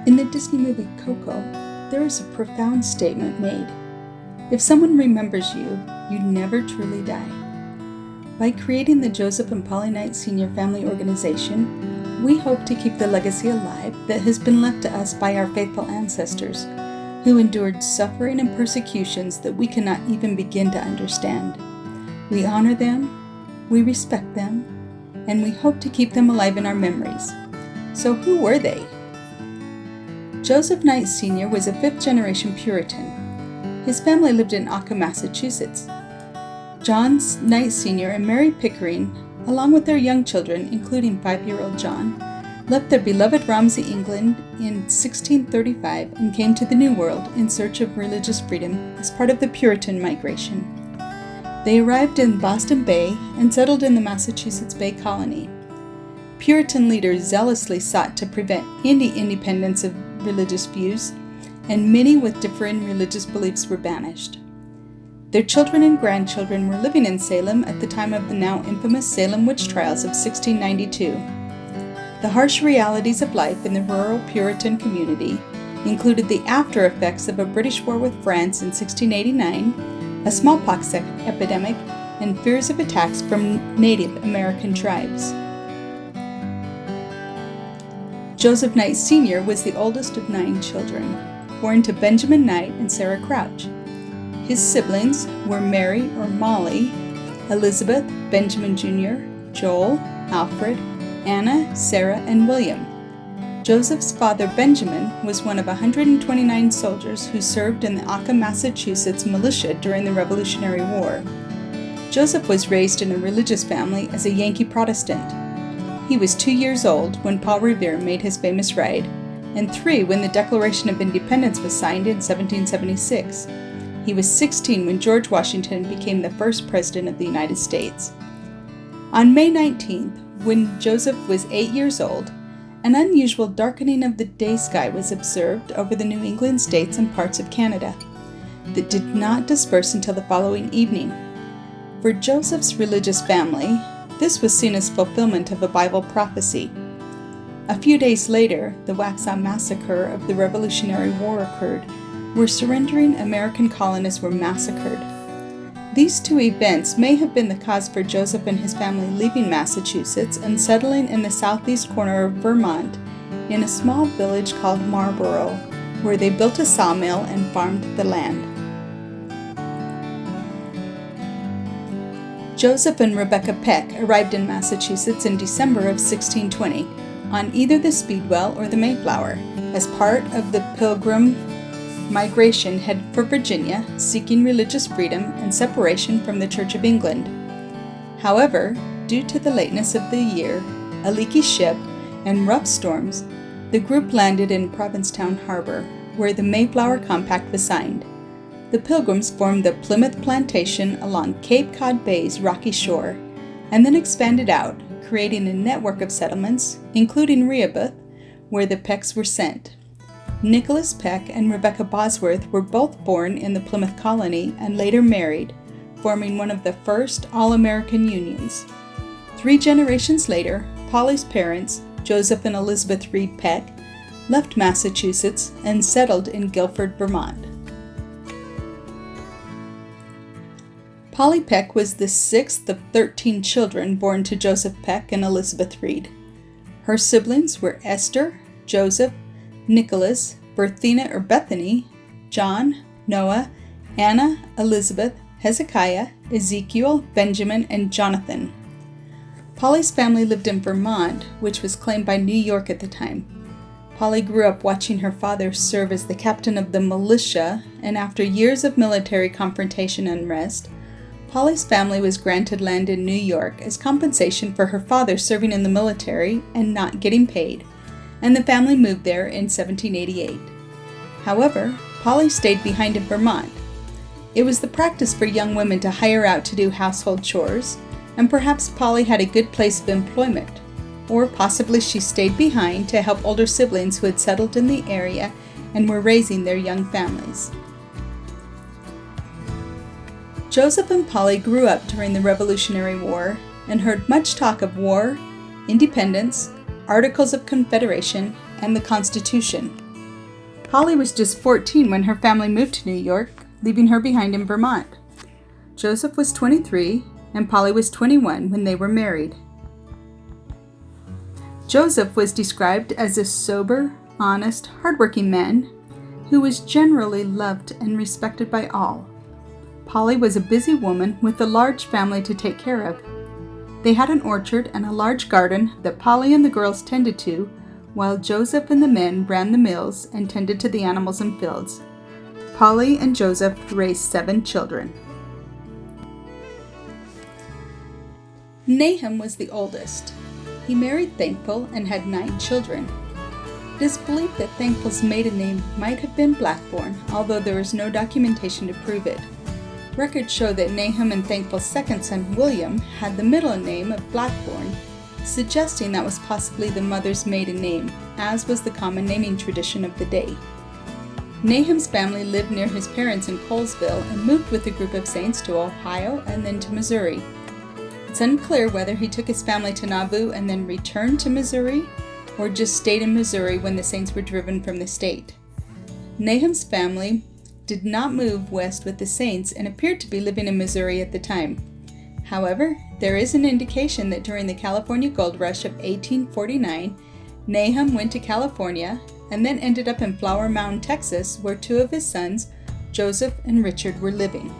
In the Disney movie Coco, there is a profound statement made. If someone remembers you, you never truly die. By creating the Joseph and Polly Knight Sr. Family Organization, we hope to keep the legacy alive that has been left to us by our faithful ancestors, who endured suffering and persecutions that we cannot even begin to understand. We honor them, we respect them, and we hope to keep them alive in our memories. So who were they? Joseph Knight Sr. was a fifth-generation Puritan. His family lived in Occam, Massachusetts. John Knight Sr. and Mary Pickering, along with their young children, including 5-year-old John, left their beloved Romsey, England in 1635 and came to the New World in search of religious freedom as part of the Puritan migration. They arrived in Boston Bay and settled in the Massachusetts Bay Colony. Puritan leaders zealously sought to prevent any independence of religious views, and many with differing religious beliefs were banished. Their children and grandchildren were living in Salem at the time of the now infamous Salem witch trials of 1692. The harsh realities of life in the rural Puritan community included the after effects of a British war with France in 1689, a smallpox epidemic, and fears of attacks from Native American tribes. Joseph Knight Sr. was the oldest of 9 children, born to Benjamin Knight and Sarah Crouch. His siblings were Mary or Molly, Elizabeth, Benjamin Jr., Joel, Alfred, Anna, Sarah, and William. Joseph's father, Benjamin, was one of 129 soldiers who served in the Occam, Massachusetts militia during the Revolutionary War. Joseph was raised in a religious family as a Yankee Protestant. He was 2 years old when Paul Revere made his famous ride, and 3 when the Declaration of Independence was signed in 1776. He was 16 when George Washington became the first president of the United States. On May 19th, when Joseph was 8 years old, an unusual darkening of the day sky was observed over the New England states and parts of Canada that did not disperse until the following evening. For Joseph's religious family, this was seen as fulfillment of a Bible prophecy. A few days later, the Waxhaw Massacre of the Revolutionary War occurred, where surrendering American colonists were massacred. These 2 events may have been the cause for Joseph and his family leaving Massachusetts and settling in the southeast corner of Vermont in a small village called Marlborough, where they built a sawmill and farmed the land. Joseph and Rebecca Peck arrived in Massachusetts in December of 1620 on either the Speedwell or the Mayflower as part of the Pilgrim migration headed for Virginia, seeking religious freedom and separation from the Church of England. However, due to the lateness of the year, a leaky ship, and rough storms, the group landed in Provincetown Harbor, where the Mayflower Compact was signed. The Pilgrims formed the Plymouth Plantation along Cape Cod Bay's rocky shore, and then expanded out, creating a network of settlements, including Rehoboth, where the Pecks were sent. Nicholas Peck and Rebecca Bosworth were both born in the Plymouth colony and later married, forming one of the first all-American unions. 3 generations later, Polly's parents, Joseph and Elizabeth Reed Peck, left Massachusetts and settled in Guilford, Vermont. Polly Peck was the 6th of 13 children born to Joseph Peck and Elizabeth Reed. Her siblings were Esther, Joseph, Nicholas, Berthina or Bethany, John, Noah, Anna, Elizabeth, Hezekiah, Ezekiel, Benjamin, and Jonathan. Polly's family lived in Vermont, which was claimed by New York at the time. Polly grew up watching her father serve as the captain of the militia, and after years of military confrontation and unrest, Polly's family was granted land in New York as compensation for her father serving in the military and not getting paid, and the family moved there in 1788. However, Polly stayed behind in Vermont. It was the practice for young women to hire out to do household chores, and perhaps Polly had a good place of employment, or possibly she stayed behind to help older siblings who had settled in the area and were raising their young families. Joseph and Polly grew up during the Revolutionary War and heard much talk of war, independence, Articles of Confederation, and the Constitution. Polly was just 14 when her family moved to New York, leaving her behind in Vermont. Joseph was 23, and Polly was 21 when they were married. Joseph was described as a sober, honest, hardworking man who was generally loved and respected by all. Polly was a busy woman with a large family to take care of. They had an orchard and a large garden that Polly and the girls tended to, while Joseph and the men ran the mills and tended to the animals and fields. Polly and Joseph raised 7 children. Nahum was the oldest. He married Thankful and had 9 children. It is believed that Thankful's maiden name might have been Blackburn, although there is no documentation to prove it. Records show that Nahum and Thankful's second son, William, had the middle name of Blackburn, suggesting that was possibly the mother's maiden name, as was the common naming tradition of the day. Nahum's family lived near his parents in Colesville and moved with a group of saints to Ohio and then to Missouri. It's unclear whether he took his family to Nauvoo and then returned to Missouri, or just stayed in Missouri when the saints were driven from the state. Nahum's family did not move west with the saints and appeared to be living in Missouri at the time. However, there is an indication that during the California Gold Rush of 1849, Nahum went to California and then ended up in Flower Mound, Texas, where 2 of his sons, Joseph and Richard, were living.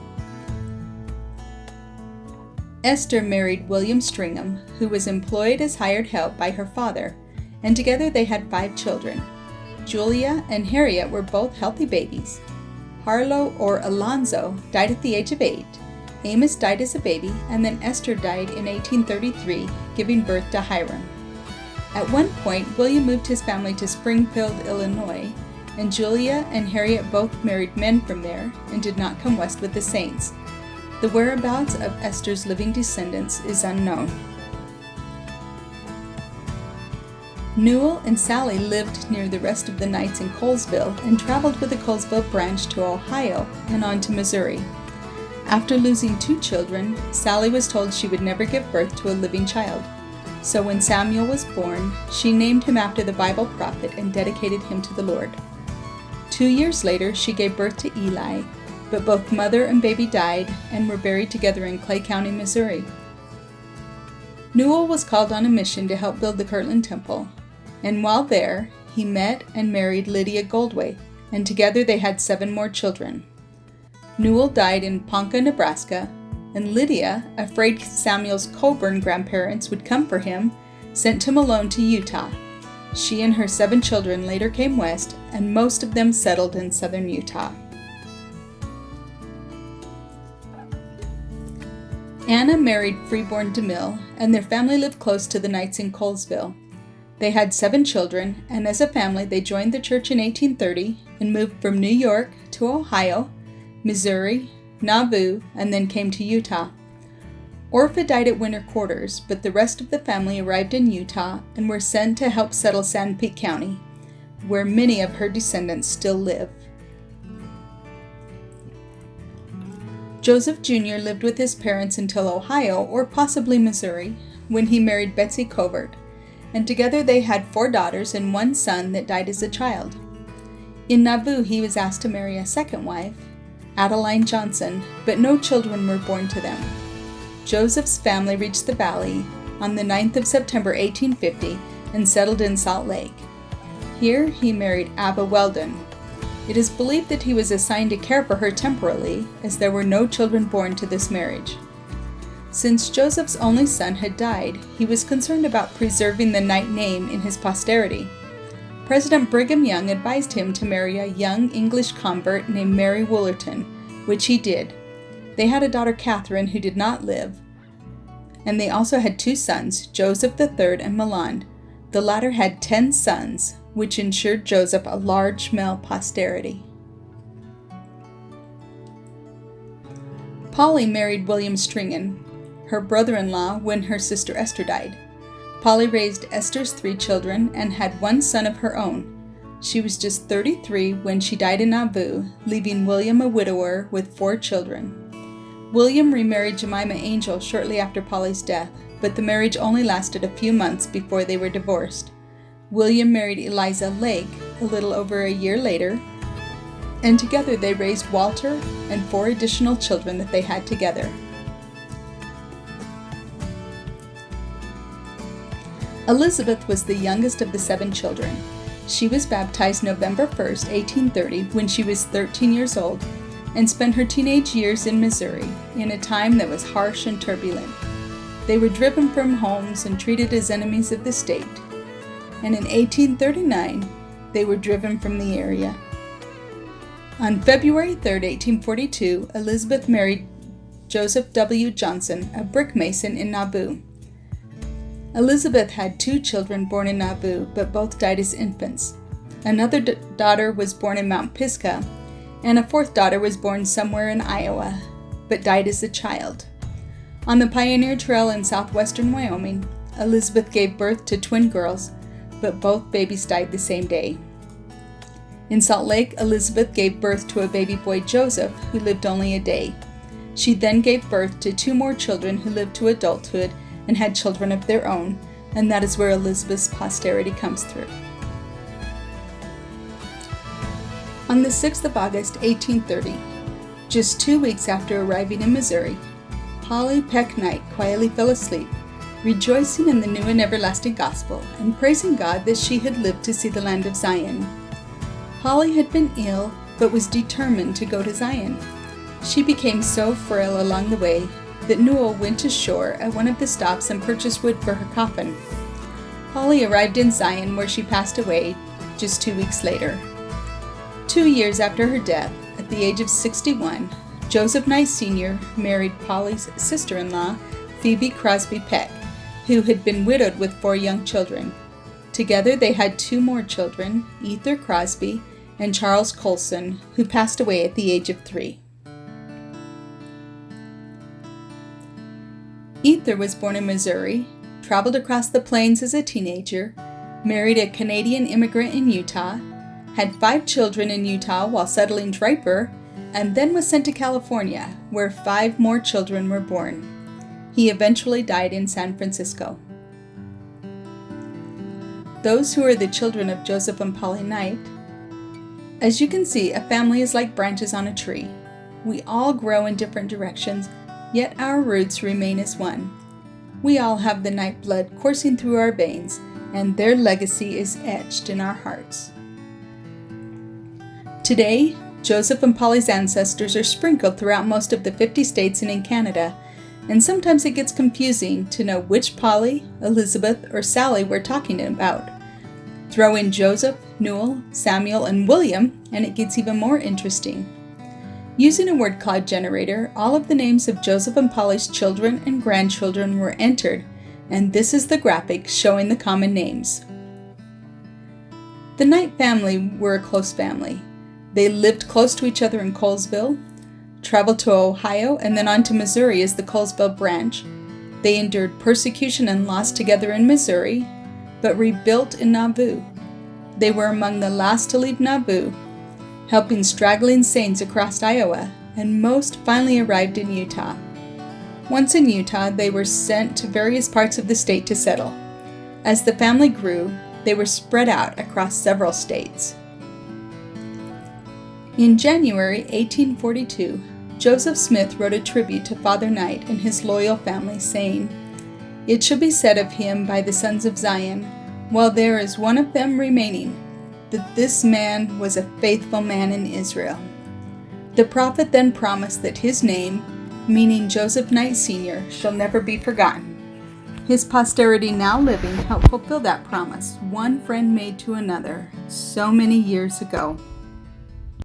Esther married William Stringham, who was employed as hired help by her father, and together they had 5 children. Julia and Harriet were both healthy babies. Harlow, or Alonzo, died at the age of 8. Amos died as a baby, and then Esther died in 1833, giving birth to Hiram. At one point, William moved his family to Springfield, Illinois, and Julia and Harriet both married men from there and did not come west with the saints. The whereabouts of Esther's living descendants is unknown. Newel and Sally lived near the rest of the Knights in Colesville and traveled with the Colesville branch to Ohio and on to Missouri. After losing 2 children, Sally was told she would never give birth to a living child. So when Samuel was born, she named him after the Bible prophet and dedicated him to the Lord. 2 years later, she gave birth to Eli, but both mother and baby died and were buried together in Clay County, Missouri. Newell was called on a mission to help build the Kirtland Temple, and while there, he met and married Lydia Goldway, and together they had 7 more children. Newell died in Ponca, Nebraska, and Lydia, afraid Samuel's Coburn grandparents would come for him, sent him alone to Utah. She and her 7 children later came west, and most of them settled in southern Utah. Anna married Freeborn DeMille, and their family lived close to the Knights in Colesville. They had 7 children, and as a family they joined the church in 1830 and moved from New York to Ohio, Missouri, Nauvoo, and then came to Utah. Orpha died at winter quarters, but the rest of the family arrived in Utah and were sent to help settle Sanpete County, where many of her descendants still live. Joseph Jr. lived with his parents until Ohio, or possibly Missouri, when he married Betsy Covert, and together they had 4 daughters and 1 son that died as a child. In Nauvoo, he was asked to marry a second wife, Adeline Johnson, but no children were born to them. Joseph's family reached the valley on the 9th of September 1850 and settled in Salt Lake. Here he married Abba Weldon. It is believed that he was assigned to care for her temporarily, as there were no children born to this marriage. Since Joseph's only son had died, he was concerned about preserving the Knight name in his posterity. President Brigham Young advised him to marry a young English convert named Mary Woolerton, which he did. They had a daughter, Catherine, who did not live, and they also had 2 sons, Joseph III and Milan. The latter had 10 sons, which ensured Joseph a large male posterity. Polly married William Stringham, her brother-in-law, when her sister Esther died. Polly raised Esther's 3 children and had 1 son of her own. She was just 33 when she died in Nauvoo, leaving William a widower with 4 children. William remarried Jemima Angel shortly after Polly's death, but the marriage only lasted a few months before they were divorced. William married Eliza Lake, a little over a year later, and together they raised Walter and 4 additional children that they had together. Elizabeth was the youngest of the 7 children. She was baptized November 1st, 1830, when she was 13 years old, and spent her teenage years in Missouri, in a time that was harsh and turbulent. They were driven from homes and treated as enemies of the state. And in 1839, they were driven from the area. On February 3rd, 1842, Elizabeth married Joseph W. Johnson, a brick mason in Nauvoo. Elizabeth had 2 children born in Nauvoo, but both died as infants. Another daughter was born in Mount Pisgah, and a 4th daughter was born somewhere in Iowa, but died as a child. On the Pioneer Trail in southwestern Wyoming, Elizabeth gave birth to twin girls, but both babies died the same day. In Salt Lake, Elizabeth gave birth to a baby boy, Joseph, who lived only a day. She then gave birth to 2 more children who lived to adulthood and had children of their own, and that is where Elizabeth's posterity comes through. On the 6th of August, 1830, just 2 weeks after arriving in Missouri, Polly Peck Knight quietly fell asleep, rejoicing in the new and everlasting gospel and praising God that she had lived to see the land of Zion. Polly had been ill, but was determined to go to Zion. She became so frail along the way that Newel went ashore at one of the stops and purchased wood for her coffin. Polly arrived in Zion, where she passed away just 2 weeks later. 2 years after her death, at the age of 61, Joseph Knight Sr. married Polly's sister-in-law, Phoebe Crosby Peck, who had been widowed with 4 young children. Together they had 2 more children, Ether Crosby and Charles Colson, who passed away at the age of 3. Ether was born in Missouri, traveled across the plains as a teenager, married a Canadian immigrant in Utah, had 5 children in Utah while settling Draper, and then was sent to California, where 5 more children were born. He eventually died in San Francisco. Those who are the children of Joseph and Polly Knight. As you can see, a family is like branches on a tree. We all grow in different directions, yet our roots remain as one. We all have the Knight blood coursing through our veins, and their legacy is etched in our hearts. Today, Joseph and Polly's ancestors are sprinkled throughout most of the 50 states and in Canada, and sometimes it gets confusing to know which Polly, Elizabeth, or Sally we're talking about. Throw in Joseph, Newel, Samuel, and William, and it gets even more interesting. Using a word cloud generator, all of the names of Joseph and Polly's children and grandchildren were entered, and this is the graphic showing the common names. The Knight family were a close family. They lived close to each other in Colesville, traveled to Ohio, and then on to Missouri as the Colesville branch. They endured persecution and loss together in Missouri, but rebuilt in Nauvoo. They were among the last to leave Nauvoo, helping straggling saints across Iowa, and most finally arrived in Utah. Once in Utah, they were sent to various parts of the state to settle. As the family grew, they were spread out across several states. In January 1842, Joseph Smith wrote a tribute to Father Knight and his loyal family, saying, "It shall be said of him by the sons of Zion, while there is one of them remaining, that this man was a faithful man in Israel." The prophet then promised that his name, meaning Joseph Knight Sr., shall never be forgotten. His posterity now living helped fulfill that promise, one friend made to another, so many years ago.